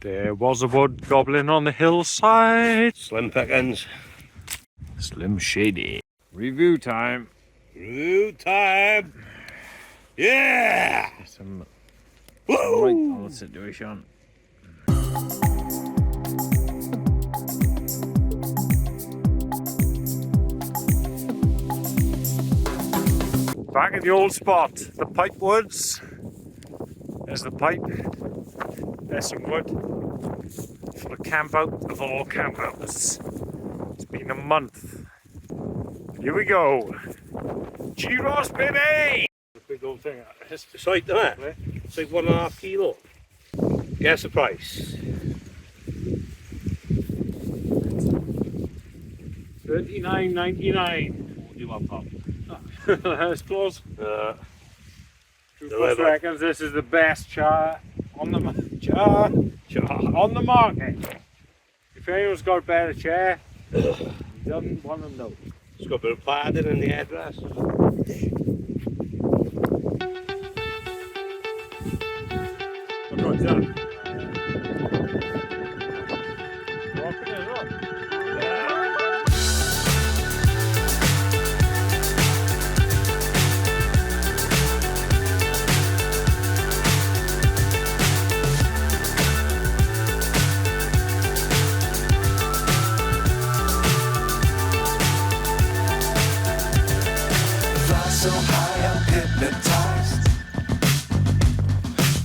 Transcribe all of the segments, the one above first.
There was a wood goblin on the hillside. Slim pickings. Slim Shady. Review time. Review time. Yeah! Some Woo! right on the situation. Back at the old spot, the pipe woods. There's the pipe. There's some wood for the camp out of all camp outs. It's been a month. Here we go. Gyros, baby! Big old thing. It's the site, isn't it? It's like 1.5 kilo. Guess the price. $39.99. What do you want, Pop? That's close. Drufus reckons this is the best char on the market. If anyone's got a better chair, he doesn't want to know. It's got a bit of padding in the headrest. What's that? Rocking it up. So high I'm hypnotized.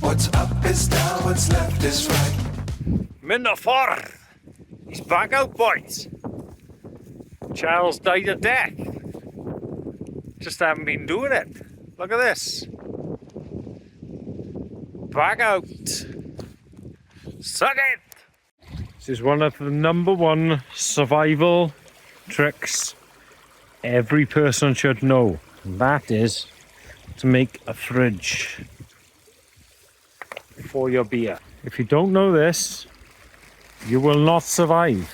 What's up is down, what's left is right. Minnafor! He's back out, boys. Charles died of death. Just haven't been doing it. Look at this. Back out. Suck it! This is one of the #1 survival tricks every person should know. And that is to make a fridge for your beer. If you don't know this, you will not survive.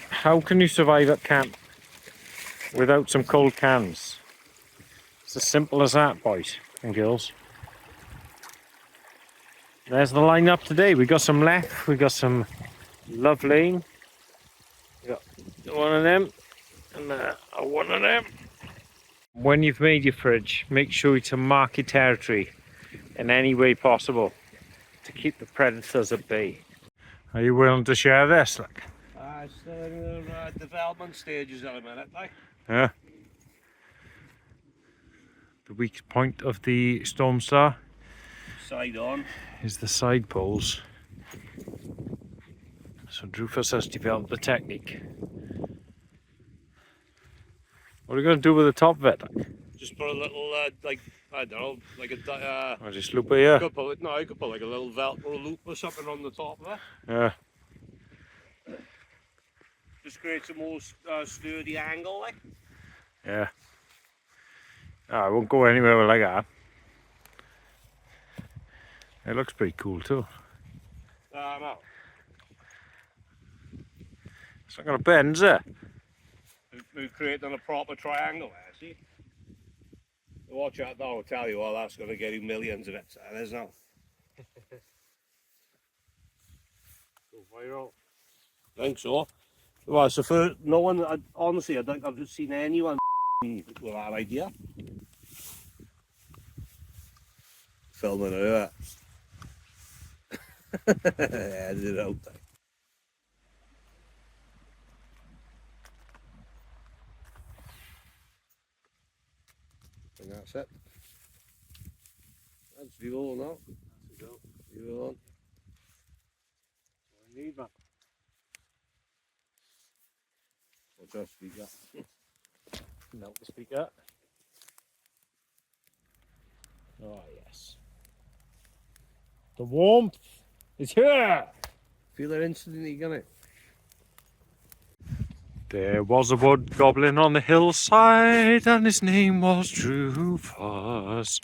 How can you survive at camp without some cold cans? It's as simple as that, boys and girls. There's the lineup today. We got some left, we got some Love Lane. We got one of them and one of them. When you've made your fridge, make sure to mark your territory in any way possible to keep the predators at bay. Are you willing to share this? Look. It's still in the development stages at the minute, like. Yeah. The weak point of the Storm Star Side on. is the side poles. So Drufus has developed the technique. What are you going to do with the top of it? Just put a little, like, I don't know, like a... Or just loop it here? I could put like a little Velcro loop or something on the top of it. Yeah. Just creates a more sturdy angle, like. Yeah. Oh, I won't go anywhere like that. It looks pretty cool too. No. It's not going to bend, is it? We're creating a proper triangle there, see? Watch out now, I'll tell you, well, that's going to get you millions of it. So there's no. Go viral. I think so. Well, so for no one, honestly, I don't think I've just seen anyone with that idea. Filming her. Edit it out there. And that's it. That's view on now. View on. I need one. What's our speaker? Melt the speaker. Oh yes. The warmth is here. Feel it instantly, can it? There was a wood goblin on the hillside, and his name was Drufus.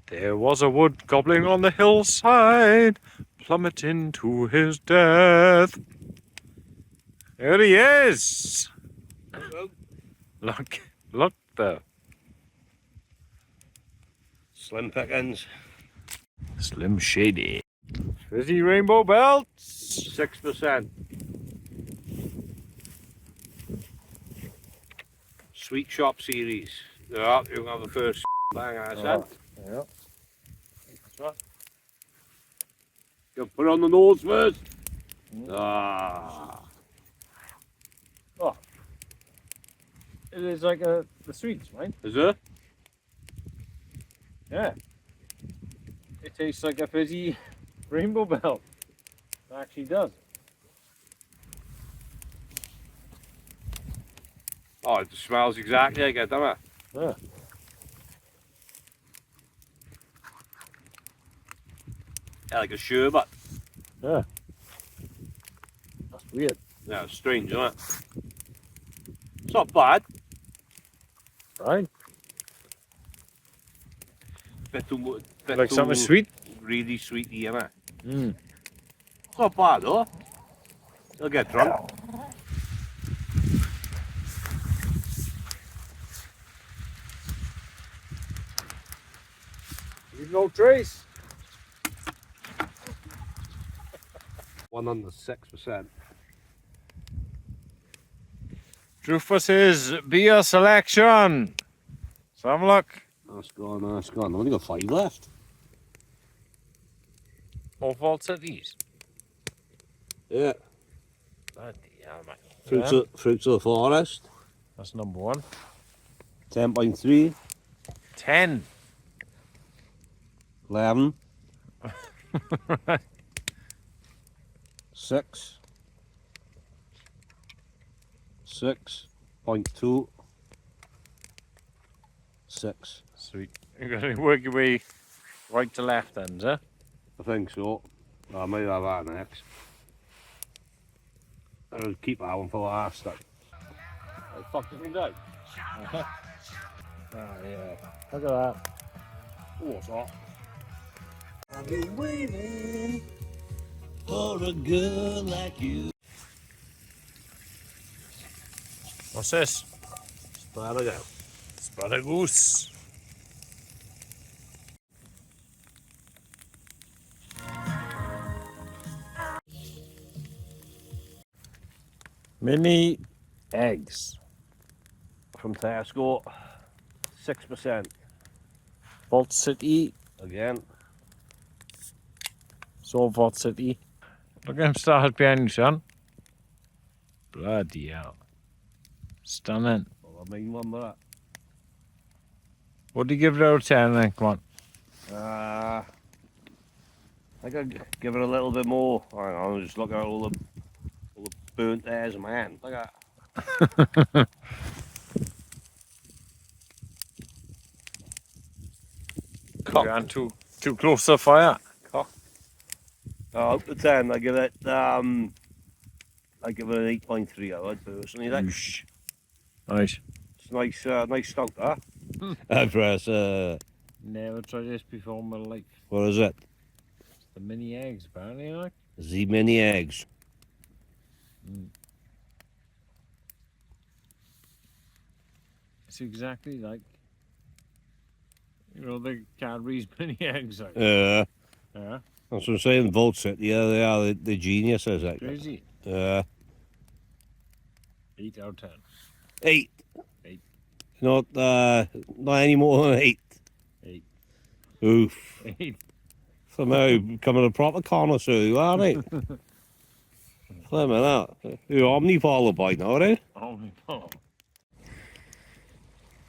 There was a wood goblin on the hillside, plummeting to his death. There he is. Look there. Slim pickings. Slim Shady. Fizzy rainbow belts. 6%. Sweet Shop series. Yeah, you can have the first bang I said. Yeah. You put it on the nose first. Ah. Oh. It is like the sweets, right? Is it? Yeah. It tastes like a fizzy rainbow belt. It actually does. Oh, it smells exactly like it, doesn't it? Yeah. Yeah, like a sherbet. Yeah. That's weird. Yeah, it's strange, isn't it? It's not bad. Right? Bit too, Like something sweet? Really sweety, isn't it? Mm. It's not bad though. You'll get drunk. Leave no trace. 106%. Drufus's beer selection. Let's have a look. That's gone, that's gone. I've only got 5 left. All faults at these. Yeah. Bloody hell, mate. Fruits of the Forest. That's number 1. 10.3. 10. 11. 6. 6.2. 6. Sweet. You're going to work your way right to left ends, huh? I think so. I might have that next. I'll keep that one for last. Then. Oh, fuck, did we die? Oh, yeah. Look at that. Oh, what's that? I've been waiting for a girl like you. What's this? Asparagus. Asparagus. Mini eggs. From Tesco. 6%. Vault City. Again. So Vault City. Look at him started behind you, son. Bloody hell. Stunning. Oh, I mean one with that. What do you give it out of 10 then? Come on. I could give it a little bit more. Hang on, just look at all the burnt hairs in my hand. Look at that. Cock. You're too close to the fire. Cock. Out of 10, I give it an 8.3. I would personally. Like. Oosh. Nice. It's nice, nice stout, huh? Press. Never tried this before in my life. What is it? It's the mini eggs, apparently, like. The mini eggs. It's exactly like, you know, the Cadbury's mini eggs. Like. Yeah. Yeah. That's what I'm saying. Vault City, yeah, they are the geniuses. Like. Crazy. 8 8 out of 10. 8. 8. Not any more than 8. 8. Oof. 8. Somehow becoming a proper connoisseur, you are, right? Flipping out. You're omnipolar by now, right? Oh, no.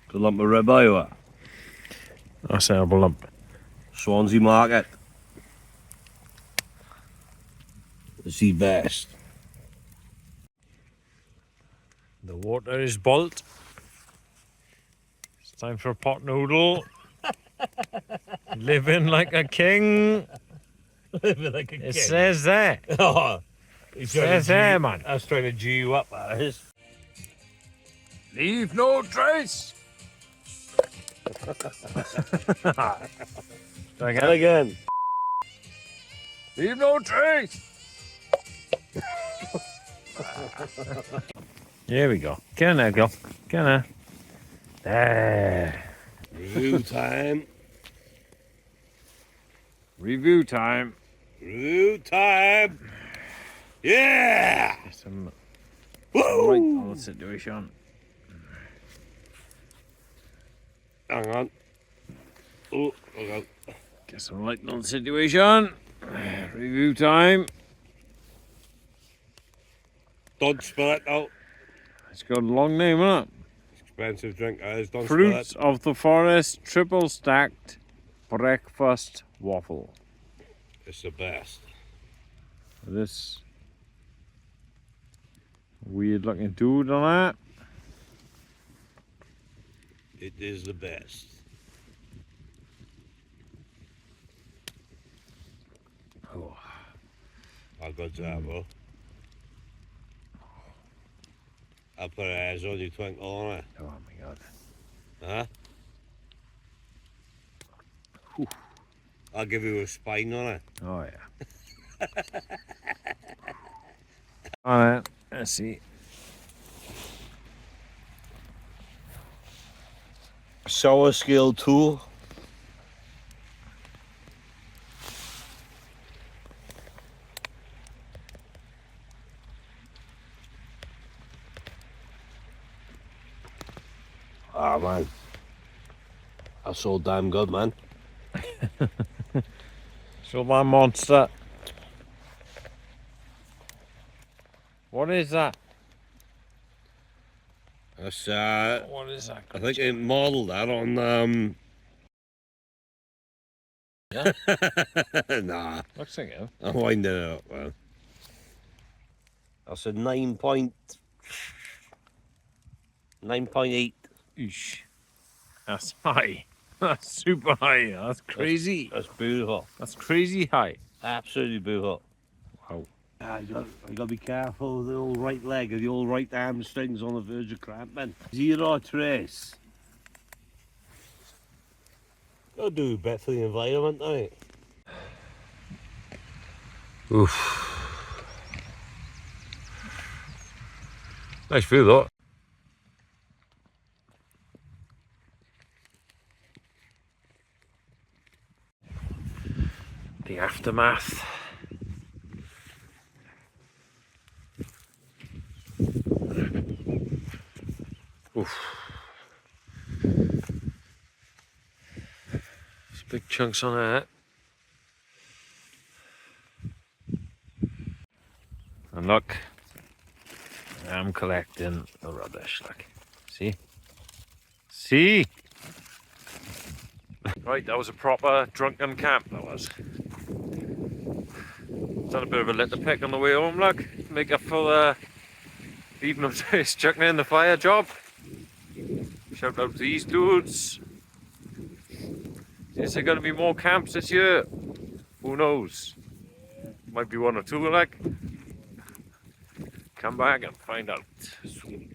Good lump of ribeye, what? That's a terrible lump. Swansea Market. It's the best. The water is boiled. It's time for a pot noodle. Living like a king. Living like a It says there. Oh, It says there, man. I was trying to G you up, that is. Leave no trace. Try And again. Leave no trace. Here we go. Get in there, girl. Get in there. There. Review time. Review time. Review time. Yeah. Some Woo! light on the situation. Hang on. Oh, okay. Get some light on the situation. Review time. Don't spill it out. It's got a long name, isn't it? Expensive drink. Don't spill Fruits it. of the forest, triple stacked breakfast waffle. It's the best. This weird looking dude on that. It is the best. Oh, How good's that, bro? I'll put an eyes on you twinkle on it. oh my god. Huh? Whew. I'll give you a spine on it. Oh yeah. Alright, let's see. Sour scale tool. Ah, man. That's so damn good, man. So my monster. What is that? That's, What is that? I think it modelled that on, Yeah? nah, Looks like it. I'm winding it up, man. That's a 9.8. Eesh. That's high. That's super high. That's crazy. That's beautiful. That's crazy high. Absolutely beautiful. Wow. I got to be careful with the old right leg or the old right hamstrings on the verge of cramping. Zero trace. Got to do a bit for the environment, don't it? Oof. Nice view, though. The aftermath. Oof. There's big chunks on it. And look, I'm collecting the rubbish, look. See? See? Right, that was a proper drunken camp, that was. Done a bit of a litter pick on the way home, look. Make up for the evening of days chucking in the fire job. Shout out to these dudes. Is there going to be more camps this year? Who knows? Might be one or two, like. Come back and find out. Sweet.